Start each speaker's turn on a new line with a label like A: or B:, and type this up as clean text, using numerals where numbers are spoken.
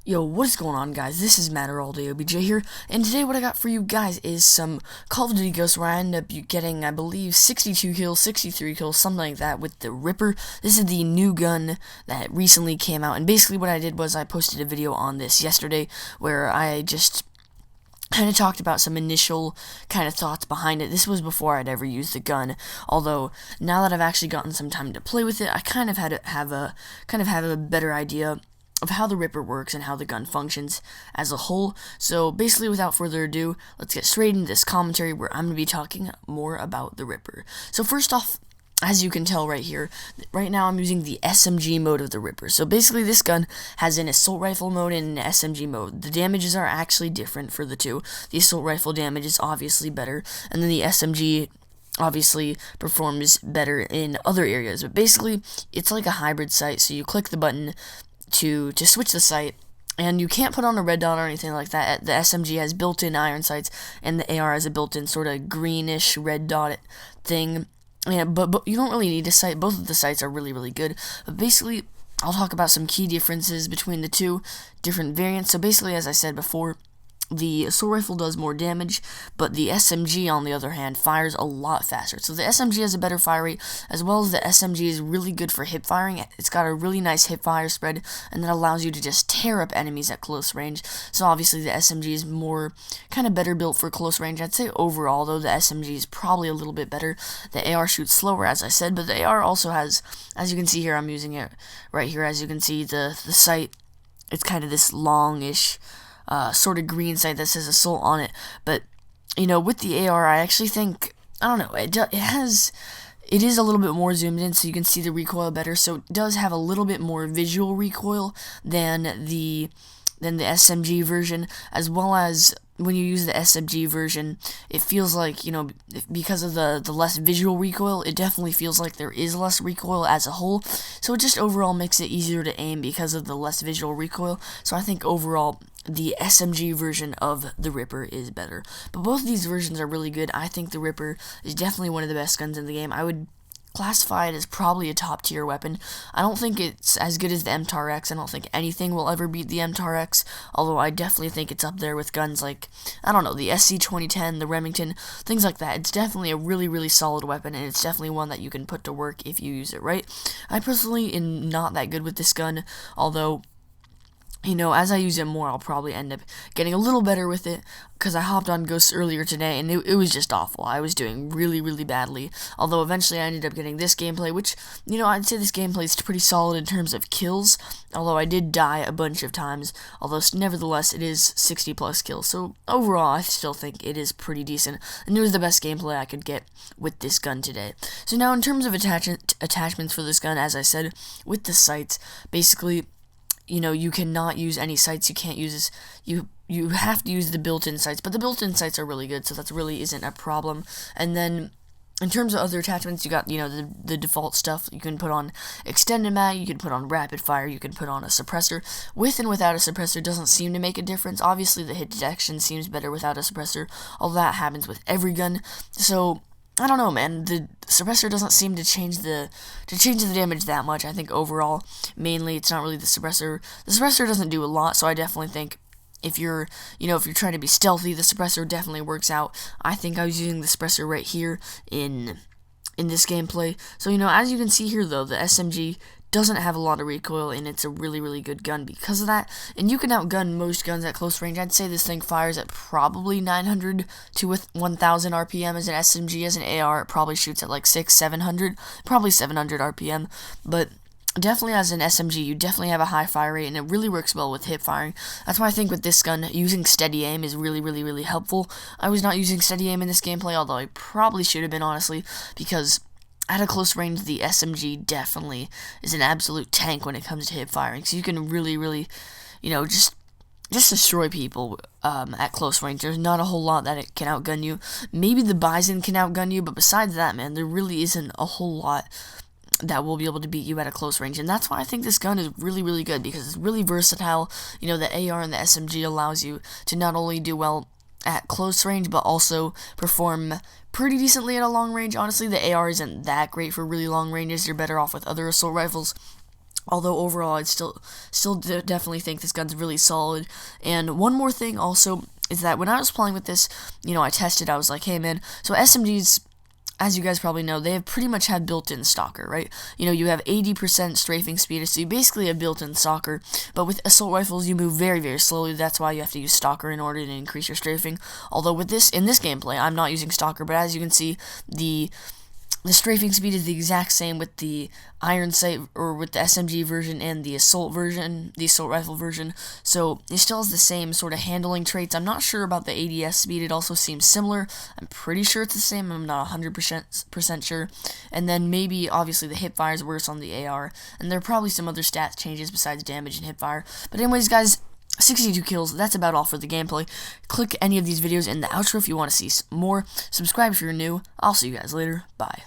A: Yo, what is going on, guys? This is Matter All Day OBJ here, and today what I got for you guys is some Call of Duty Ghosts where I end up getting, I believe, 62 kills, 63 kills, something like that with the Ripper. This is the new gun that recently came out, and basically what I did was I posted a video on this yesterday where I just kind of talked about some initial kind of thoughts behind it. This was before I'd ever used the gun, although now that I've actually gotten some time to play with it, I kind of have a better idea of how the Ripper works and how the gun functions as a whole. So basically, without further ado, let's get straight into this commentary where I'm going to be talking more about the Ripper. So first off, as you can tell right here, right now I'm using the SMG mode of the Ripper. So basically this gun has an assault rifle mode and an SMG mode. The damages are actually different for the two. The assault rifle damage is obviously better, and then the SMG obviously performs better in other areas. But basically, it's like a hybrid sight, so you click the button to switch the sight, and you can't put on a red dot or anything like that. The SMG has built-in iron sights, and the AR has a built-in sort of greenish red dot thing. Yeah, but you don't really need a sight. Both of the sights are really good. But basically, I'll talk about some key differences between the two different variants. So basically, as I said before, the assault rifle does more damage, but the SMG, on the other hand, fires a lot faster. So the SMG has a better fire rate, as well as the SMG is really good for hip firing. It's got a really nice hip fire spread, and that allows you to just tear up enemies at close range. So obviously the SMG is more, kind of better built for close range. I'd say overall, though, the SMG is probably a little bit better. The AR shoots slower, as I said, but the AR also has, as you can see here, I'm using it right here, as you can see, the sight, it's kind of this longish, sort of green sight that says assault on it. But you know, with the AR, I actually think, I don't know, it is a little bit more zoomed in, so you can see the recoil better. So it does have a little bit more visual recoil than the SMG version, as well as when you use the SMG version, it feels like, you know, because of the less visual recoil, it definitely feels like there is less recoil as a whole. So it just overall makes it easier to aim because of the less visual recoil. So I think overall, the SMG version of the Ripper is better. But both of these versions are really good. I think the Ripper is definitely one of the best guns in the game. I would classify it as probably a top tier weapon. I don't think it's as good as the MTAR-X. I don't think anything will ever beat the MTAR-X, although I definitely think it's up there with guns like, I don't know, the SC-2010, the Remington, things like that. It's definitely a really solid weapon, and it's definitely one that you can put to work if you use it right. I personally am not that good with this gun, although, you know, as I use it more, I'll probably end up getting a little better with it, because I hopped on Ghosts earlier today, and it was just awful. I was doing really badly, although eventually I ended up getting this gameplay, which, you know, I'd say this gameplay is pretty solid in terms of kills, although I did die a bunch of times, although nevertheless, it is 60 plus kills, so overall, I still think it is pretty decent, and it was the best gameplay I could get with this gun today. So now, in terms of attachments for this gun, as I said, with the sights, basically, you know, you cannot use any sights. You can't use you have to use the built-in sights, but the built-in sights are really good, so that really isn't a problem. And then in terms of other attachments, you got, you know, the default stuff. You can put on extended mag, you can put on rapid fire, you can put on a suppressor. With and without a suppressor doesn't seem to make a difference. Obviously, the hit detection seems better without a suppressor, although that happens with every gun. So I don't know, man. The suppressor doesn't seem to change the damage that much. I think overall, mainly, it's not really the suppressor. The suppressor doesn't do a lot, so I definitely think if you're trying to be stealthy, the suppressor definitely works out. I think I was using the suppressor right here in this gameplay. So, you know, as you can see here, though, the SMG doesn't have a lot of recoil, and it's a really good gun because of that. And you can outgun most guns at close range. I'd say this thing fires at probably 900 to 1000 RPM as an SMG. As an AR, it probably shoots at like 600-700, probably 700 RPM. But definitely as an SMG, you definitely have a high fire rate, and it really works well with hip firing. That's why I think with this gun, using steady aim is really helpful. I was not using steady aim in this gameplay, although I probably should have been, honestly, because at a close range, the SMG definitely is an absolute tank when it comes to hip firing. So you can really, you know, just destroy people at close range. There's not a whole lot that it can outgun you. Maybe the Bison can outgun you, but besides that, man, there really isn't a whole lot that will be able to beat you at a close range. And that's why I think this gun is really good, because it's really versatile. You know, the AR and the SMG allows you to not only do well at close range, but also perform pretty decently at a long range. Honestly, the AR isn't that great for really long ranges. You're better off with other assault rifles. Although overall, I'd still definitely think this gun's really solid. And one more thing also is that when I was playing with this, I tested. I was like, hey man, so SMGs, as you guys probably know, they have pretty much had built-in stalker, right? You have 80% strafing speed, so you basically have built-in stalker. But with assault rifles, you move very, very slowly. That's why you have to use stalker in order to increase your strafing. Although with this, in this gameplay, I'm not using stalker, but as you can see, the strafing speed is the exact same with the iron sight, or with the SMG version and the assault rifle version. So it still has the same sort of handling traits. I'm not sure about the ADS speed. It also seems similar. I'm pretty sure it's the same. I'm not 100% sure. And then maybe, obviously, the hipfire is worse on the AR. And there are probably some other stat changes besides damage and hipfire. But anyways, guys, 62 kills, that's about all for the gameplay. Click any of these videos in the outro if you want to see more. Subscribe if you're new. I'll see you guys later. Bye.